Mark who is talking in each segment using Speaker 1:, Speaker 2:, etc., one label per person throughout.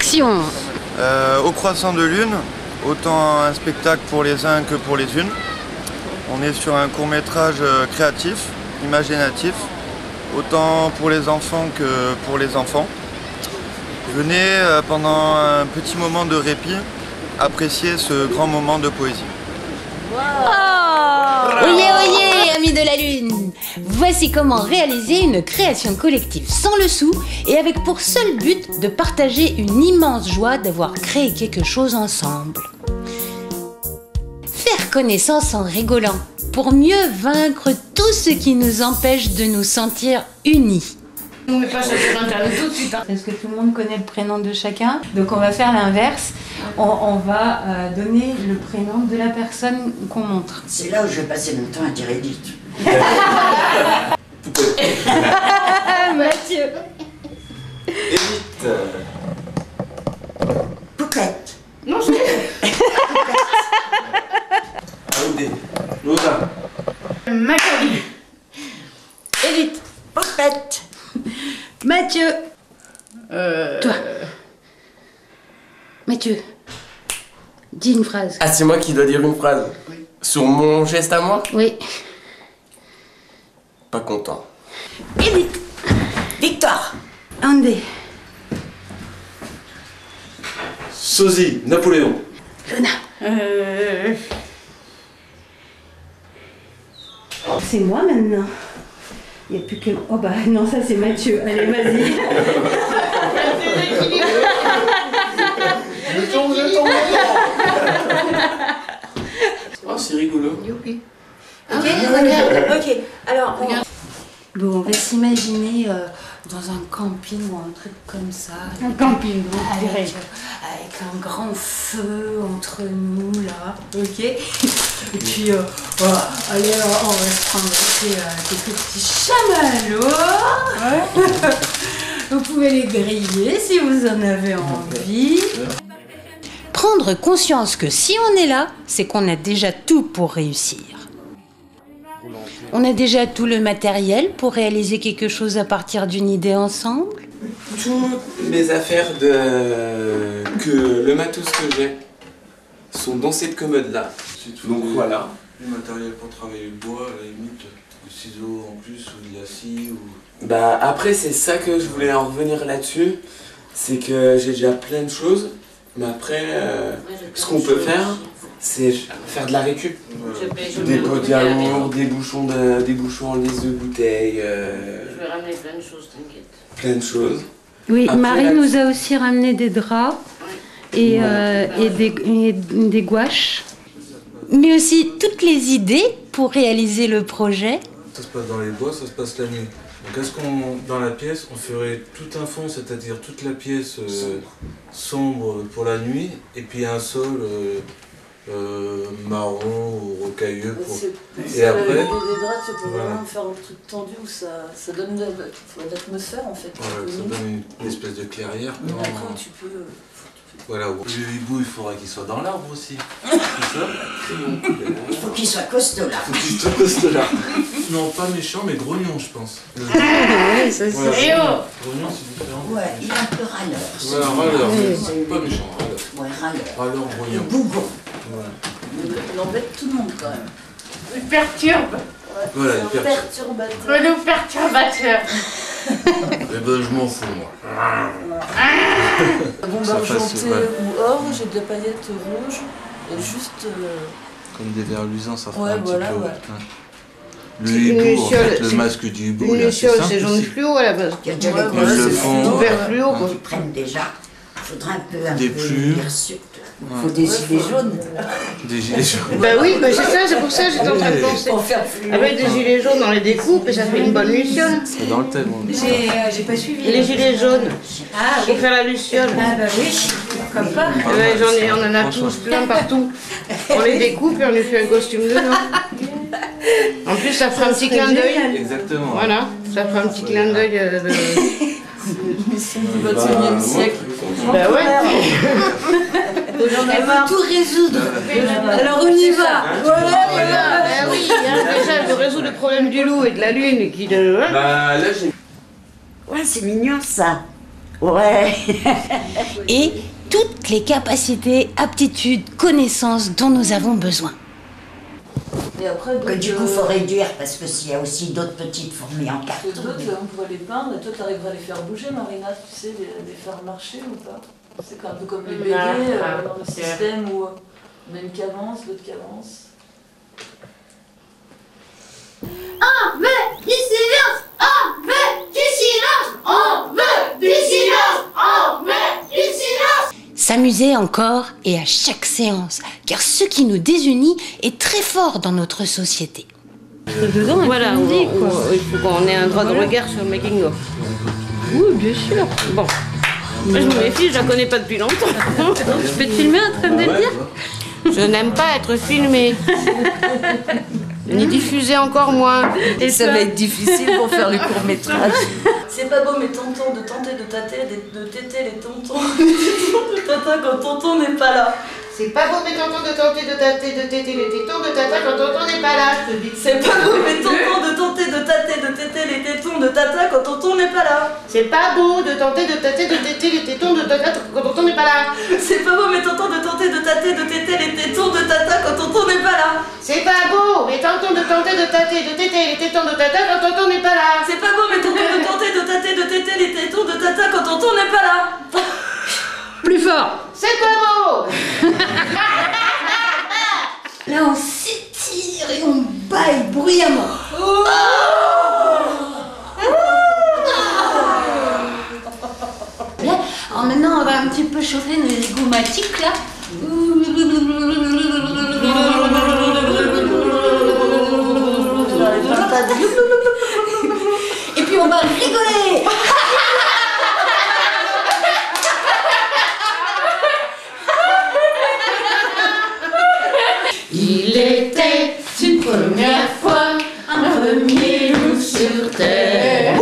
Speaker 1: Action.
Speaker 2: Au croissant de lune, autant un spectacle pour les uns que pour les unes. On est sur un court-métrage créatif, imaginatif, autant pour les enfants que pour les enfants. Venez pendant un petit moment de répit apprécier ce grand moment de poésie.
Speaker 1: Oh, oyez, oyez, amis de la Lune. Voici comment réaliser une création collective sans le sou et avec pour seul but de partager une immense joie d'avoir créé quelque chose ensemble. Faire connaissance en rigolant pour mieux vaincre tout ce qui nous empêche de nous sentir unis.
Speaker 3: On met pas ça sur internet tout de suite.
Speaker 1: Est-ce que tout le monde connaît le prénom de chacun? Donc on va faire l'inverse. On va donner le prénom de la personne qu'on montre.
Speaker 4: C'est là où je vais passer mon temps à dire Edith.
Speaker 1: Mathieu.
Speaker 5: Edith.
Speaker 4: Pouquette.
Speaker 3: Non, je
Speaker 5: Aoudé. Lola.
Speaker 3: Maccabi.
Speaker 1: Edith.
Speaker 4: Pouquette.
Speaker 1: Mathieu. Toi. Mathieu. Dis une phrase.
Speaker 5: Ah, c'est moi qui dois dire une phrase. Oui. Sur mon geste à moi?
Speaker 1: Oui.
Speaker 5: Pas content.
Speaker 1: Edith.
Speaker 4: Victoire.
Speaker 1: Andé.
Speaker 5: Sosie. Napoléon.
Speaker 1: Luna. C'est moi maintenant. Il n'y a plus que... Oh bah non, ça c'est Mathieu. Allez, vas-y.
Speaker 5: Je tombe. Oh, c'est rigolo.
Speaker 3: Youpi.
Speaker 1: Ok, regarde. Ok, alors... Bon, on va s'imaginer dans un camping ou un truc comme ça.
Speaker 3: Un camping,
Speaker 1: avec un grand feu entre nous, là. Ok. Et puis, voilà. Allez, on va se prendre quelques petits chamallows. Ouais. Vous pouvez les griller si vous en avez envie. Prendre conscience que si on est là, c'est qu'on a déjà tout pour réussir. On a déjà tout le matériel pour réaliser quelque chose à partir d'une idée ensemble.
Speaker 5: Toutes mes affaires le matos que j'ai sont dans cette commode-là. Donc voilà.
Speaker 6: Du matériel pour travailler le bois, à la limite, des ciseaux en plus, ou de la scie, ou...
Speaker 5: Bah après c'est ça que je voulais en revenir là-dessus. C'est que j'ai déjà plein de choses. Mais après, ce qu'on peut faire, c'est faire de la récup. Des pots de yaourt, des bouchons en lice de bouteille.
Speaker 3: Je vais ramener plein de choses, t'inquiète.
Speaker 5: Plein de choses.
Speaker 1: Oui,
Speaker 5: après,
Speaker 1: Marie nous a aussi ramené des draps et des gouaches. Mais aussi toutes les idées pour réaliser le projet.
Speaker 6: Ça se passe dans les bois, ça se passe la nuit. Donc est-ce qu'on, dans la pièce, on ferait tout un fond, c'est-à-dire toute la pièce sombre pour la nuit, et puis un sol marron ou rocailleux pour...
Speaker 7: Et après... des draps, tu peux vraiment faire un truc tendu où ça donne de l'atmosphère en fait.
Speaker 6: Voilà, ça donne une espèce de clairière.
Speaker 7: Après tu peux...
Speaker 6: Voilà. Le hibou, il faudra qu'il soit dans l'arbre aussi. C'est ça.
Speaker 4: Il faut qu'il soit costaud là.
Speaker 6: Il faut qu'il soit costaud là. Non, pas méchant, mais grognon, je pense.
Speaker 1: Oui, ça c'est...
Speaker 6: Voilà,
Speaker 3: Et oh
Speaker 6: grognon, c'est différent.
Speaker 4: Ouais, il est un peu râleur.
Speaker 6: Voilà, râleur, mais pas méchant, râleur.
Speaker 4: Ouais, râleur.
Speaker 6: Râleur,
Speaker 4: Le
Speaker 6: grognon.
Speaker 4: bougon.
Speaker 6: Voilà.
Speaker 7: Il embête tout le monde quand même.
Speaker 3: Il perturbe.
Speaker 6: Voilà,
Speaker 7: C'est un perturbateur.
Speaker 3: Le perturbateur.
Speaker 6: Eh ben, je m'en fous, moi.
Speaker 7: Bombe argentée ou or, j'ai de la paillette rouge et juste...
Speaker 6: Comme des verres luisants, ça fera
Speaker 7: Ouais,
Speaker 6: un petit
Speaker 7: voilà,
Speaker 6: peu.
Speaker 7: ouais.
Speaker 6: Le hibou, en fait, le masque du hibou,
Speaker 3: Une
Speaker 6: là,
Speaker 3: luciole,
Speaker 6: c'est
Speaker 3: c'est
Speaker 6: simple
Speaker 3: jaune
Speaker 6: aussi.
Speaker 3: fluo à la base.
Speaker 4: Il y a déjà
Speaker 7: Ouais,
Speaker 4: les
Speaker 7: voilà,
Speaker 6: Ils le
Speaker 7: c'est
Speaker 6: font.
Speaker 3: Vert fluo, quoi.
Speaker 4: qui prennent déjà. Il faudra un
Speaker 6: Des
Speaker 4: peu
Speaker 6: plumes.
Speaker 4: Il faut des gilets jaunes.
Speaker 6: Des gilets jaunes.
Speaker 3: Bah oui, bah c'est ça, c'est pour ça que j'étais en train de penser.
Speaker 4: Pour faire fluo.
Speaker 3: Avec des gilets jaunes, on les découpe et ça fait une bonne luciole.
Speaker 6: C'est dans le thème. on dit.
Speaker 1: J'ai pas suivi.
Speaker 3: Les gilets jaunes,
Speaker 1: Ah
Speaker 3: pour faire la luciole.
Speaker 1: Ah bah oui, comme pas.
Speaker 3: Ouais, on en a tous plein partout. On les découpe et on lui fait un costume dedans. En plus, ça fera un petit clin d'œil.
Speaker 6: Exactement.
Speaker 3: Voilà, ça fera un petit clin d'œil de...
Speaker 7: Mission du 21e siècle.
Speaker 3: Bah ouais.
Speaker 7: Elle veut tout résoudre.
Speaker 1: Alors on y va.
Speaker 3: Voilà. Ah oui, hein, déjà, je résous le problème du loup et de la lune qui...
Speaker 5: Bah là j'ai...
Speaker 4: Ouais, c'est mignon ça. Ouais.
Speaker 1: et toutes les capacités, aptitudes, connaissances dont nous avons besoin.
Speaker 7: Et après,
Speaker 4: Que du coup, il faut réduire parce que s'il y a aussi d'autres petites fourmis en carton.
Speaker 7: d'autres, on pourrait les peindre et toi, tu arriverais à les faire bouger, Marina, tu sais, les faire marcher ou pas? C'est un peu comme les BD dans le système où on a une qui avance, l'autre qui avance.
Speaker 8: On veut du silence, on veut du silence, on veut du silence, on veut du silence.
Speaker 1: S'amuser encore et à chaque séance, car ce qui nous désunit est très fort dans notre société.
Speaker 3: Voilà, il faut qu'on ait un droit de regard sur le making of.
Speaker 9: Oui, bien sûr.
Speaker 3: Bon, moi, je me méfie, je la connais pas depuis longtemps.
Speaker 9: Je peux te filmer en train de le dire?
Speaker 3: Je n'aime pas être filmée. Ni diffusée encore moins.
Speaker 4: Et ça va être difficile pour faire le court-métrage.
Speaker 7: C'est pas beau, mais tonton, de tenter de tâter, de téter les tontons, de tata quand tonton n'est pas là.
Speaker 3: C'est pas beau, mais tonton, de tenter de tâter, de téter les tétons de tata quand tonton n'est pas là, je te dis.
Speaker 7: C'est pas beau, mais tonton, de tenter de tâter, de téter les tétons de tata quand tonton n'est pas là.
Speaker 3: C'est pas beau de tenter de tâter, de téter les tétons de tata quand tonton n'est pas là.
Speaker 7: C'est pas beau, mais tonton, de tenter de tâter, de téter les tétons de tata quand tonton n'est pas là.
Speaker 3: C'est pas beau, mais tentons de tenter de tâter, de téter les tétons de tata quand tonton n'est pas là.
Speaker 7: C'est pas beau, mais tonton, de tenter de tâter, de téter les tétons de tata quand tonton n'est pas là.
Speaker 9: Plus fort.
Speaker 3: C'est pas beau.
Speaker 1: Là, on s'étire et on baille bruyamment. Là, alors maintenant, on va un petit peu chauffer nos zygomatiques, là. Et puis, on va rigoler.
Speaker 8: Il était une première fois un premier loup sur terre.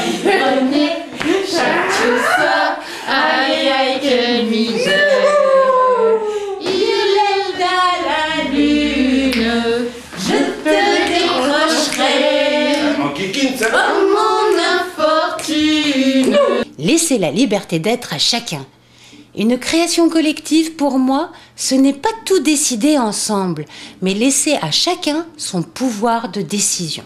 Speaker 8: Il prenait chaque fois, aïe aïe quelle misère. Il est à la lune, je te décrocherai oh mon infortune.
Speaker 1: Laisser la liberté d'être à chacun. Une création collective, pour moi, ce n'est pas tout décider ensemble, mais laisser à chacun son pouvoir de décision.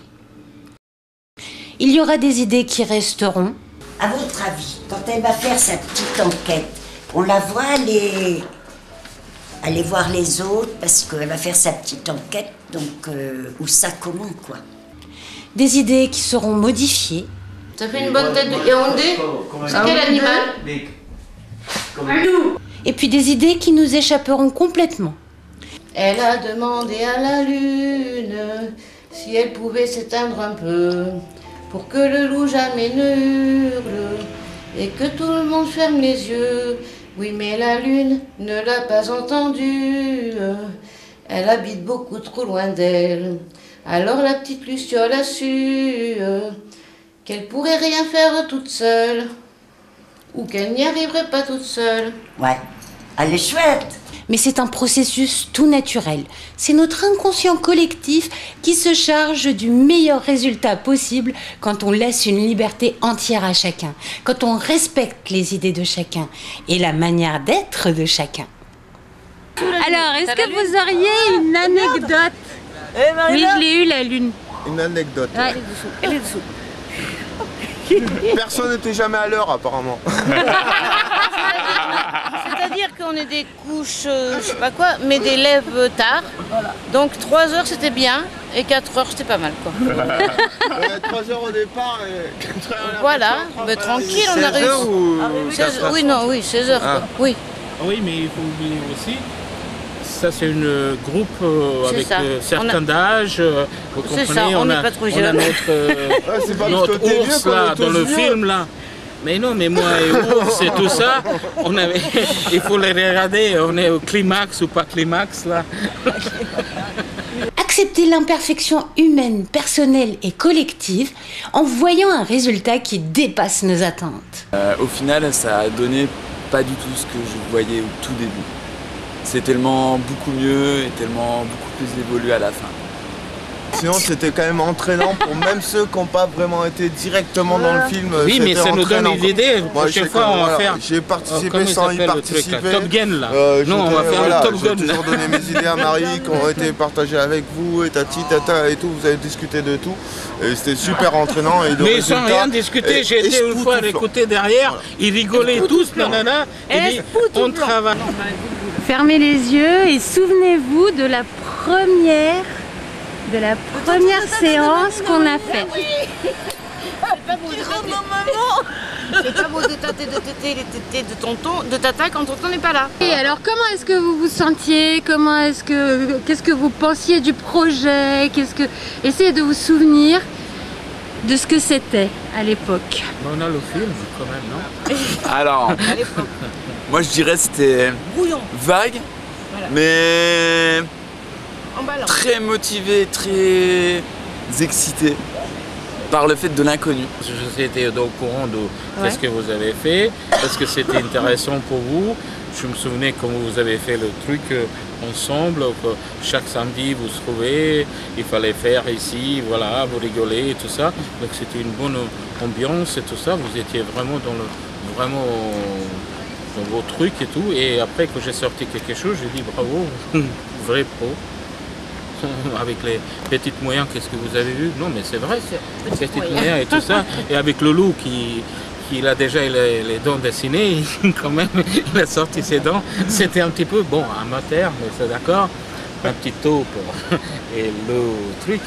Speaker 1: Il y aura des idées qui resteront.
Speaker 4: À votre avis, quand elle va faire sa petite enquête, on la voit aller voir les autres parce qu'elle va faire sa petite enquête, donc où ça, comment, quoi.
Speaker 1: Des idées qui seront modifiées.
Speaker 3: Ça fait une bonne tête de Yaoundé. C'est quel animal?
Speaker 8: Un loup.
Speaker 1: Et puis des idées qui nous échapperont complètement.
Speaker 3: Elle a demandé à la lune si elle pouvait s'éteindre un peu pour que le loup jamais ne hurle et que tout le monde ferme les yeux. Oui, mais la lune ne l'a pas entendu. Elle habite beaucoup trop loin d'elle. Alors la petite Luciole a su qu'elle pourrait rien faire toute seule ou qu'elle n'y arriverait pas toute seule.
Speaker 4: Ouais, elle est chouette.
Speaker 1: Mais c'est un processus tout naturel. C'est notre inconscient collectif qui se charge du meilleur résultat possible quand on laisse une liberté entière à chacun, quand on respecte les idées de chacun et la manière d'être de chacun.
Speaker 9: Alors, est-ce que vous auriez une anecdote? Oui, je l'ai eu, la lune.
Speaker 2: Une anecdote.
Speaker 9: Ouais.
Speaker 3: Elle est dessous.
Speaker 2: Personne n'était jamais à l'heure apparemment.
Speaker 3: C'est-à-dire qu'on est des couches, je sais pas quoi, mais des lèves tard. Donc 3 heures c'était bien et 4 heures c'était pas mal, quoi.
Speaker 2: 3 heures au départ et 4 heures à la
Speaker 3: Voilà,
Speaker 2: fin,
Speaker 3: mais tranquille, on a
Speaker 2: 16 heures ou
Speaker 3: réussi. 16 heures, quoi. Oui.
Speaker 10: Oui, mais il faut oublier aussi, ça c'est une groupe
Speaker 3: C'est
Speaker 10: avec
Speaker 3: ça.
Speaker 10: certains d'âge. Vous
Speaker 3: C'est
Speaker 10: comprenez,
Speaker 3: ça, on n'est pas trop
Speaker 10: on a
Speaker 3: jeunes.
Speaker 2: c'est pas
Speaker 10: notre
Speaker 2: parce que t'es vieux
Speaker 10: ours
Speaker 2: qu'on
Speaker 10: là,
Speaker 2: est
Speaker 10: dans
Speaker 2: tous
Speaker 10: le
Speaker 2: vieux.
Speaker 10: film là. Mais non, mais moi et ours et tout ça, il faut les regarder, on est au climax ou pas climax là.
Speaker 1: Accepter l'imperfection humaine, personnelle et collective en voyant un résultat qui dépasse nos attentes.
Speaker 11: Au final, ça a donné pas du tout ce que je voyais au tout début. C'est tellement beaucoup mieux et tellement beaucoup plus évolué à la fin.
Speaker 2: Sinon, c'était quand même entraînant pour même ceux qui n'ont pas vraiment été directement dans le film.
Speaker 10: Oui, mais ça nous donne une idée. La prochaine fois, on va faire.
Speaker 2: J'ai participé sans y participer.
Speaker 10: Top Gun, là. Non, on va faire le Top Gun.
Speaker 2: J'ai toujours donné mes idées à Marie, qui ont été partagées avec vous, et tati, tata et tout. Vous avez discuté de tout. Et c'était super entraînant. Et
Speaker 10: mais sans rien discuter, j'ai été une fois écouté derrière. Ils rigolaient tous, nanana. Et on travaille.
Speaker 9: Fermez les yeux et souvenez-vous de la première séance qu'on a faite.
Speaker 3: C'est pas beau de tâter de téter les tétés de tonton, de tata quand tonton n'est pas là.
Speaker 9: Et alors comment est-ce que vous vous sentiez? Qu'est-ce que vous pensiez du projet? Essayez de vous souvenir de ce que c'était à l'époque.
Speaker 10: On a le film quand même, non?
Speaker 11: Alors, moi je dirais c'était vague, voilà. Mais très motivé, très excité par le fait de l'inconnu.
Speaker 10: Je étais au courant de ce que vous avez fait, parce que c'était intéressant pour vous. Je me souvenais quand vous avez fait le truc ensemble, que chaque samedi vous se trouvez, il fallait faire ici, voilà, vous rigolez et tout ça. Donc c'était une bonne ambiance et tout ça. Vous étiez vraiment dans vos trucs et tout. Et après que j'ai sorti quelque chose, j'ai dit bravo, vrai pro. Avec les petites moyens, qu'est-ce que vous avez vu? Non mais c'est vrai, petites moyens et tout ça. Et avec le loup qui a déjà les dents dessinées, quand même, il a sorti ses dents. C'était un petit peu, bon, amateur, mais c'est d'accord. Un petit taupe et le truc,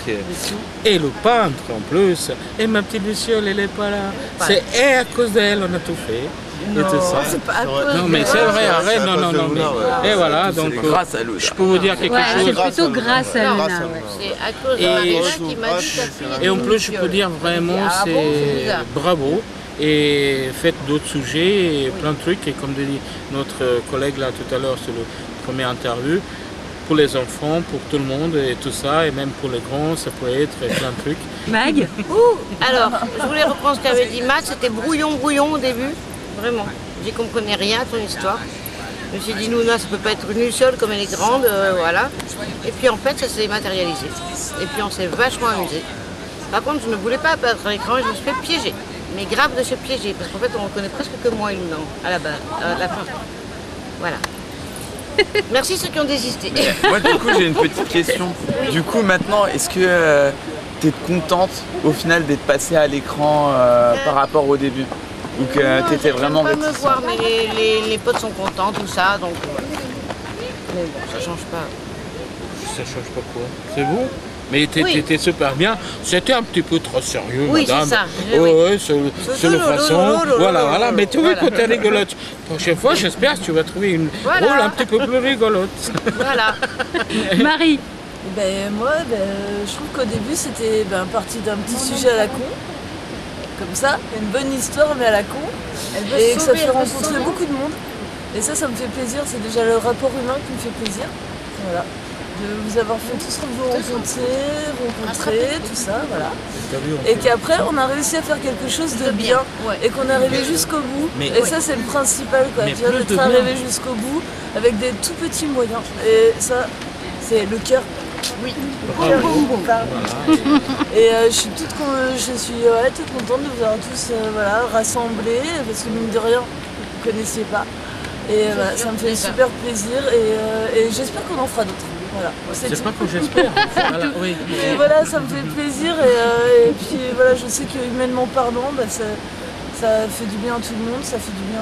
Speaker 10: et le peintre en plus. Et ma petite Luciole, elle n'est pas là. C'est à cause d'elle, on a tout fait.
Speaker 7: Non,
Speaker 10: et tout ça.
Speaker 7: c'est pas à cause
Speaker 10: non mais c'est vrai, arrête, non. Mais, et voilà, donc
Speaker 11: grâce à Luna.
Speaker 10: Je peux vous dire quelque chose.
Speaker 9: C'est plutôt grâce à Luna.
Speaker 3: C'est à cause de Marina qui m'a dit ta fille.
Speaker 10: Et en plus, je peux dire vraiment, c'est bravo. Et faites d'autres sujets et plein de trucs. Et comme dit notre collègue là tout à l'heure sur le premier interview, pour les enfants, pour tout le monde et tout ça, et même pour les grands, ça peut être plein de trucs.
Speaker 9: Mag.
Speaker 3: Alors, je voulais reprendre ce qu'avait dit Matt, c'était brouillon au début, vraiment. J'y comprenais rien à ton histoire. Je me suis dit, Luna, ça peut pas être une Luciole comme elle est grande, voilà. Et puis en fait, ça s'est matérialisé. Et puis on s'est vachement amusé. Par contre, je ne voulais pas apparaître à l'écran et je me suis fait piéger. Mais grave de se piéger, parce qu'en fait, on ne connaît presque que moi et Luna, à la base, à la fin. Voilà. Merci ceux qui ont désisté.
Speaker 11: Moi du coup j'ai une petite question. Du coup maintenant est-ce que tu es contente au final d'être passée à l'écran par rapport au début? Ou que tu étais vraiment réticente?
Speaker 3: Je ne peux pas me voir mais les potes sont contents, tout ça, donc mais bon, ça change pas.
Speaker 10: Ça change pas quoi? C'est vous? Mais t'étais super bien, c'était un petit peu trop sérieux,
Speaker 3: oui,
Speaker 10: madame.
Speaker 3: C'est ça.
Speaker 10: Oui, c'est la façon. Voilà. Mais tu vois que t'es rigolote. La prochaine fois, j'espère que tu vas trouver une rôle un petit peu plus rigolote.
Speaker 3: Voilà.
Speaker 9: Marie.
Speaker 7: Moi, je trouve qu'au début, c'était parti d'un petit sujet à la con. Comme ça, une bonne histoire, mais à la con. Et que ça fait rencontrer beaucoup de monde. Et ça me fait plaisir. C'est déjà le rapport humain qui me fait plaisir. Voilà. De vous avoir fait tous vous rencontrer, tout ça, voilà. Et qu'après, on a réussi à faire quelque chose de bien. Et qu'on est arrivé jusqu'au bout. Et ça, c'est le principal, quoi. D'être arrivé jusqu'au bout avec des tout petits moyens. Et ça, c'est le cœur. Oui. Et je suis toute contente de vous avoir tous rassemblés, parce que mine de rien, vous ne connaissiez pas. Et voilà, ça me fait super plaisir et j'espère qu'on en fera d'autres. Voilà.
Speaker 10: C'est pas que j'espère. Voilà, oui.
Speaker 7: Et voilà, ça me fait plaisir et puis voilà, je sais que humainement parlant, ça fait du bien à tout le monde, ça fait du bien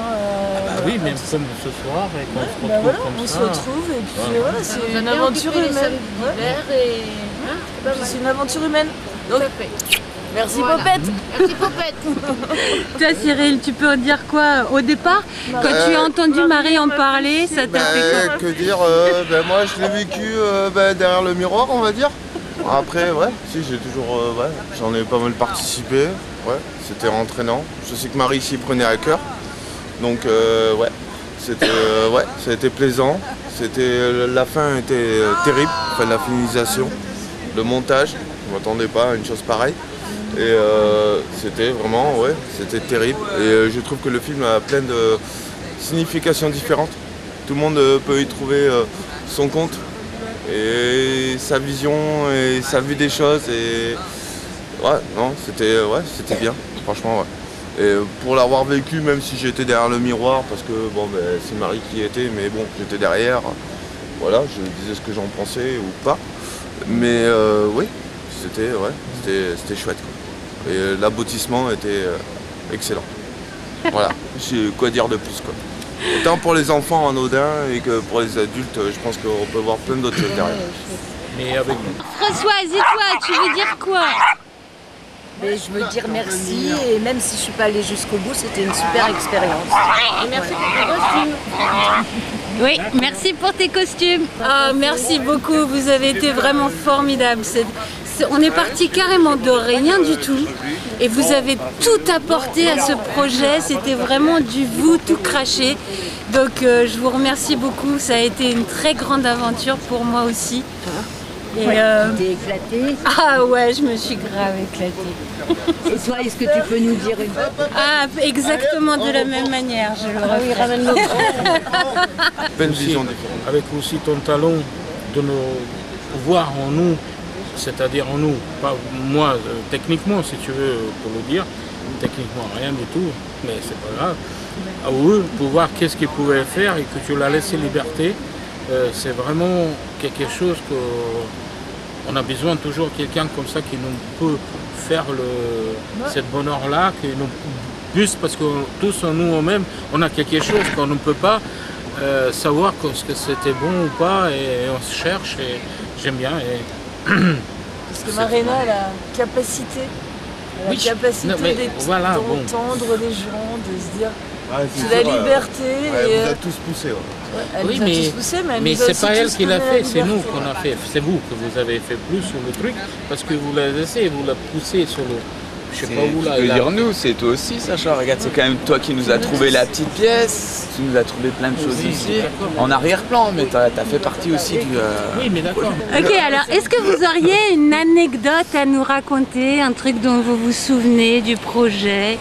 Speaker 10: oui, même comme ce soir, et qu'on se retrouve comme
Speaker 7: on
Speaker 10: ça.
Speaker 7: se retrouve et puis voilà, c'est une aventure humaine. C'est une aventure humaine. Donc, merci Popette.
Speaker 3: Merci Popette.
Speaker 9: Toi Cyril, tu peux dire quoi au départ? Quand tu as entendu Marie en parler, ça t'a fait quoi?
Speaker 2: Que dire, moi je l'ai vécu derrière le miroir, on va dire. Après, si j'ai toujours, j'en ai pas mal participé. C'était entraînant. Je sais que Marie s'y prenait à cœur. Donc c'était ça a été plaisant. La fin était terrible, la finalisation, le montage. Je m'attendais pas à une chose pareille. Et c'était vraiment, c'était terrible. Et je trouve que le film a plein de significations différentes. Tout le monde peut y trouver son compte. et sa vision et sa vue des choses. Et ouais, non, c'était bien, franchement, ouais. Et pour l'avoir vécu, même si j'étais derrière le miroir, parce que bon, ben, c'est Marie qui y était, mais bon, j'étais derrière, voilà, je disais ce que j'en pensais ou pas. Mais oui, c'était chouette, quoi. Et l'aboutissement était excellent. Voilà, j'ai quoi dire de plus, quoi. Autant pour les enfants anodins et que pour les adultes, je pense qu'on peut voir plein d'autres choses derrière.
Speaker 10: Mais avec
Speaker 9: Françoise, et toi, tu veux dire quoi?
Speaker 4: Mais je veux dire merci, et même si je suis pas allée jusqu'au bout, c'était une super expérience.
Speaker 3: Et merci pour tes costumes.
Speaker 9: Oui, merci pour tes costumes. Ah, merci beaucoup, vous avez été vraiment formidables. On est parti carrément de rien du tout et vous avez tout apporté à ce projet. C'était vraiment du vous tout craché. Donc je vous remercie beaucoup. Ça a été une très grande aventure pour moi aussi. Et
Speaker 4: t'es éclatée.
Speaker 9: Ah ouais, je me suis grave éclatée.
Speaker 4: Et toi, est-ce que tu peux nous dire une...
Speaker 9: Ah, exactement de la même manière, je le refais.
Speaker 4: Oui, ramène-nous.
Speaker 2: Pleine vision différente.
Speaker 10: Avec aussi ton talent de nous voir en nous, c'est-à-dire en nous, pas moi techniquement si tu veux pour le dire, techniquement rien du tout, mais c'est pas grave. À eux, pour voir qu'est-ce qu'ils pouvaient faire et que tu leur laissé liberté, c'est vraiment quelque chose qu'on a besoin toujours quelqu'un comme ça qui nous peut faire cette bonheur-là, qui nous juste parce que tous en nous-mêmes, on a quelque chose qu'on ne peut pas savoir ce que c'était bon ou pas et on se cherche et j'aime bien.
Speaker 7: Parce que Marina a la capacité, d'entendre les gens, de se dire c'est la liberté.
Speaker 2: Ouais, vous êtes tous poussés. Ouais.
Speaker 7: Elle
Speaker 10: oui,
Speaker 7: nous a tous poussés,
Speaker 10: mais c'est pas elle qui l'a fait, c'est nous qu'on a fait. C'est vous que vous avez fait plus sur le truc parce que vous l'avez laissé, vous l'avez poussé sur le. Je sais pas où là.
Speaker 11: Tu peux dire nous, c'est toi aussi, Sacha. Regarde, c'est quand même toi qui nous as trouvé la petite pièce. Tu nous as trouvé plein de choses ici. En arrière-plan, mais t'as fait partie aussi du.
Speaker 10: Oui, mais d'accord.
Speaker 9: Ok, alors est-ce que vous auriez une anecdote à nous raconter, un truc dont vous vous souvenez du projet?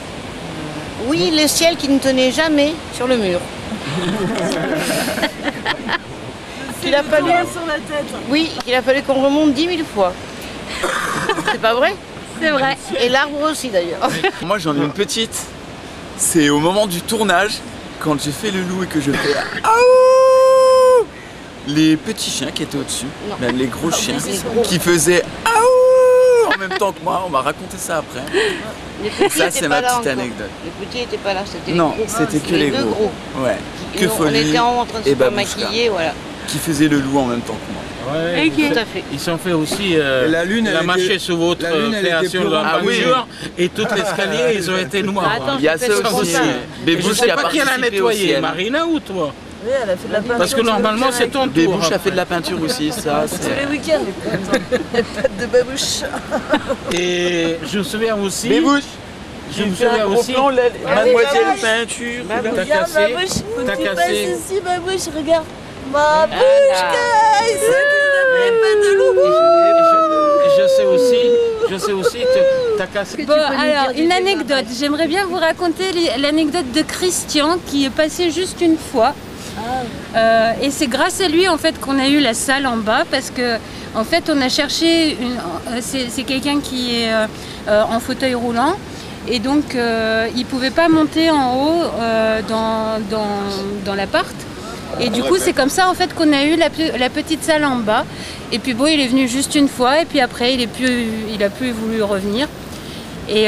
Speaker 3: Oui, le ciel qui ne tenait jamais sur le mur. Il a fallu
Speaker 7: sur la tête.
Speaker 3: Oui, il a fallu qu'on remonte 10 000 fois. C'est pas vrai?
Speaker 9: C'est vrai.
Speaker 3: Et l'arbre aussi d'ailleurs.
Speaker 11: Moi j'en ai une petite. C'est au moment du tournage, quand j'ai fait le loup et que je fais Aouh, les petits chiens qui étaient au-dessus, même les gros chiens, qui faisaient Aouh en même temps que moi, on m'a raconté ça après. Ça c'est ma petite anecdote.
Speaker 3: Les petits n'étaient pas là, c'était les
Speaker 11: non,
Speaker 3: gros.
Speaker 11: c'était que les gros. Ouais. Que Folie
Speaker 3: on était en train de se maquiller, voilà.
Speaker 11: Qui faisaient le loup en même temps que moi.
Speaker 10: Ouais,
Speaker 3: tout à fait.
Speaker 10: Ils sont fait aussi
Speaker 2: la lune,
Speaker 10: elle a marché sur votre création de la peinture et tout l'escalier ils ont été noirs.
Speaker 3: Attends,
Speaker 11: il y a ça aussi.
Speaker 10: Je ne sais pas qui l'a nettoyé, Marina ou toi?
Speaker 7: Oui, elle a fait de la peinture.
Speaker 10: Parce que normalement c'est ton tour.
Speaker 11: Bébouche a fait de la peinture aussi, ça.
Speaker 7: Tous les week-ends. Les pattes de babouche.
Speaker 10: Et je me souviens aussi.
Speaker 11: Bébouche.
Speaker 10: Je me souviens aussi.
Speaker 11: Mademoiselle peinture.
Speaker 10: T'as cassé. T'as cassé.
Speaker 7: Ici, babouche, regarde. Ma bouche,
Speaker 10: je sais aussi que t'as cassé.
Speaker 9: Bon, alors, une anecdote. J'aimerais bien vous raconter l'anecdote de Christian qui est passé juste une fois. Et c'est grâce à lui en fait qu'on a eu la salle en bas parce que en fait on a cherché c'est quelqu'un qui est en fauteuil roulant et donc il pouvait pas monter en haut dans l'appart. Et du coup, c'est comme ça en fait qu'on a eu la petite salle en bas. Et puis bon, il est venu juste une fois et puis après, il a plus voulu revenir. Et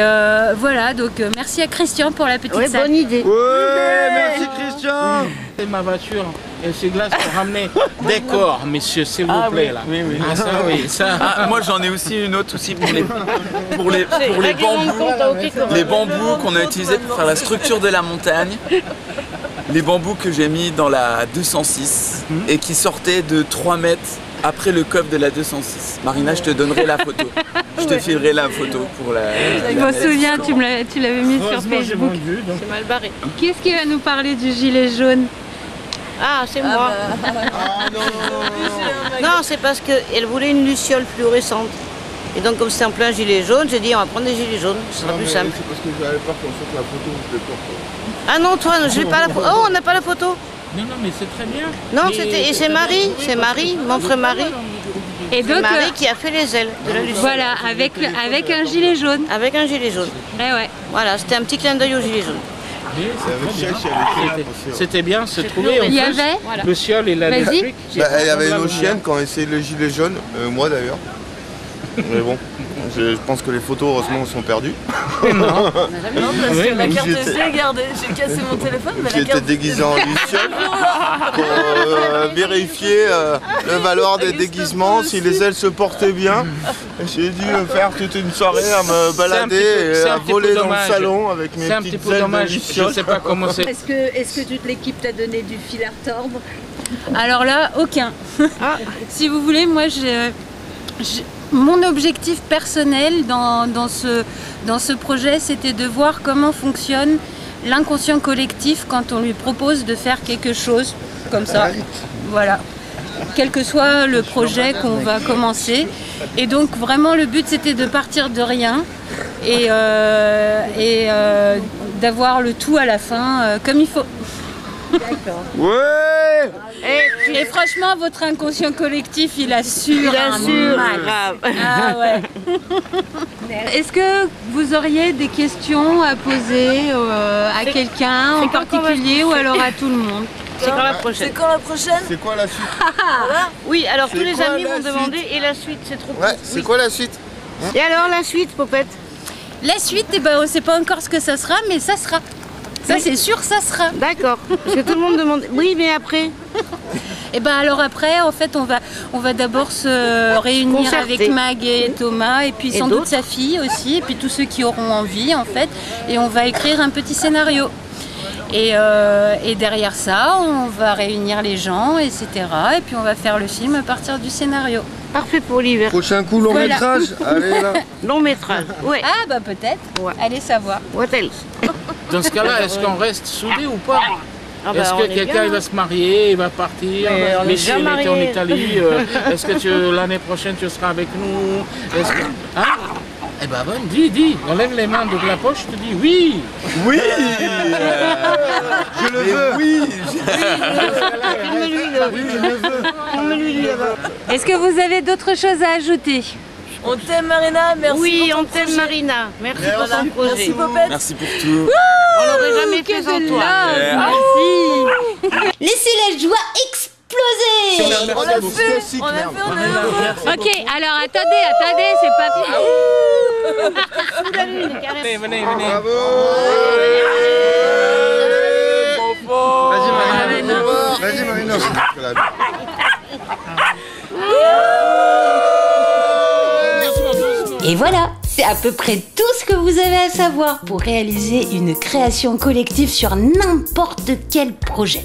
Speaker 9: voilà, donc merci à Christian pour la petite salle.
Speaker 3: Bonne idée.
Speaker 2: Ouais, merci Christian.
Speaker 10: C'est ma voiture et ces glaces pour ramener des corps, messieurs, s'il vous plaît là.
Speaker 11: Oui, oui.
Speaker 10: Ah ça, oui, ça.
Speaker 11: Ah, moi j'en ai aussi une autre aussi pour les bambous. Les bambous qu'on a utilisés pour faire la structure de la montagne. Les bambous que j'ai mis dans la 206 et qui sortaient de 3 mètres après le coffre de la 206. Marina, je te donnerai la photo. Je te filerai la photo pour la...
Speaker 9: Je me souviens, tu l'avais mis sur Facebook.
Speaker 3: C'est mal barré.
Speaker 9: Qui est-ce qui va nous parler du gilet jaune?
Speaker 3: Ah, c'est moi. Non, c'est parce qu'elle voulait une luciole fluorescente. Et donc comme c'est en plein gilet jaune, j'ai dit on va prendre des gilets jaunes, ce sera plus simple.
Speaker 2: C'est parce que j'avais peur qu'on sorte la photo de porte.
Speaker 3: Ah non, toi, je n'ai pas la photo. Oh, on n'a pas la photo.
Speaker 10: Non, mais c'est très bien.
Speaker 3: Non, et c'est Marie, montre Marie.
Speaker 9: Et donc,
Speaker 3: Marie qui a fait les ailes de la Luciole.
Speaker 9: Voilà, avec un gilet jaune.
Speaker 3: Avec un gilet jaune.
Speaker 9: Ouais.
Speaker 3: Voilà, c'était un petit clin d'œil au gilet jaune.
Speaker 10: C'était bien, se trouver.
Speaker 9: Il y avait
Speaker 10: le ciel et la
Speaker 2: il y avait nos chiennes quand on essayait le gilet jaune, moi d'ailleurs. Mais bon, je pense que les photos, heureusement, sont perdues.
Speaker 7: Non, parce que la carte SD est gardée. J'ai cassé mon téléphone, mais la carte...
Speaker 2: J'étais déguisé en Luciole pour vérifier la valeur des déguisements, si les ailes se portaient bien. J'ai dû faire toute une soirée à me balader et à voler dans le salon avec mes petites ailes de Luciole.
Speaker 10: Je sais pas comment c'est.
Speaker 4: Est-ce que toute l'équipe t'a donné du fil à retordre?
Speaker 9: Alors là, aucun. Si vous voulez, moi, mon objectif personnel dans ce projet, c'était de voir comment fonctionne l'inconscient collectif quand on lui propose de faire quelque chose comme ça. Voilà. Quel que soit le projet qu'on va commencer. Et donc vraiment le but c'était de partir de rien et d'avoir le tout à la fin comme il faut.
Speaker 3: D'accord.
Speaker 2: Ouais.
Speaker 9: Et franchement, votre inconscient collectif, il assure
Speaker 3: grave.
Speaker 9: Ah ouais. Est-ce que vous auriez des questions à poser à quelqu'un en particulier ou alors à tout le monde?
Speaker 3: C'est quand la prochaine?
Speaker 7: C'est quand la prochaine?
Speaker 2: C'est quoi la suite?
Speaker 3: Oui, alors tous les amis vont demander et la suite, c'est trop cool.
Speaker 2: Ouais, c'est quoi la suite?
Speaker 3: Et alors la suite, Popette?
Speaker 9: La suite, eh ben, on ne sait pas encore ce que ça sera, mais ça sera. Ça c'est sûr, ça sera.
Speaker 3: D'accord. Parce que tout le monde demande. Oui, mais après.
Speaker 9: Et ben alors après, en fait, on va d'abord se réunir avec Mag et Thomas, et puis sans doute sa fille aussi, et puis tous ceux qui auront envie, en fait, et on va écrire un petit scénario. Et derrière ça, on va réunir les gens, etc. Et puis on va faire le film à partir du scénario.
Speaker 3: Parfait pour l'hiver.
Speaker 2: Prochain coup, long métrage. Allez là.
Speaker 3: Long métrage, ouais.
Speaker 9: Ah bah peut-être. Ouais. Allez savoir.
Speaker 3: What else?
Speaker 10: Dans ce cas-là, est-ce qu'on reste soudés ou pas? Est-ce que quelqu'un va se marier, il va partir? Michel était en Italie. Est-ce que l'année prochaine tu seras avec nous? Hein? Eh ben bon, dis, on lève les mains de la poche, je te dis oui.
Speaker 2: Oui. Je le veux. Oui.
Speaker 3: Filme-lui là-bas.
Speaker 9: Est-ce que vous avez d'autres choses à ajouter?
Speaker 7: On t'aime Marina, merci.
Speaker 3: Oui, on t'aime Marina. Merci pour ton projet.
Speaker 7: Merci Popette.
Speaker 11: Merci pour tout.
Speaker 3: On l'aurait jamais fait sans toi.
Speaker 9: Merci.
Speaker 8: Laissez la joie exploser.
Speaker 7: On l'a fait, on est heureux.
Speaker 9: Ok, alors attendez, c'est pas fini.
Speaker 3: Sous la lune, carrément.
Speaker 10: Venez.
Speaker 2: Bravo. Vas-y Marina.
Speaker 1: Et voilà, c'est à peu près tout ce que vous avez à savoir pour réaliser une création collective sur n'importe quel projet.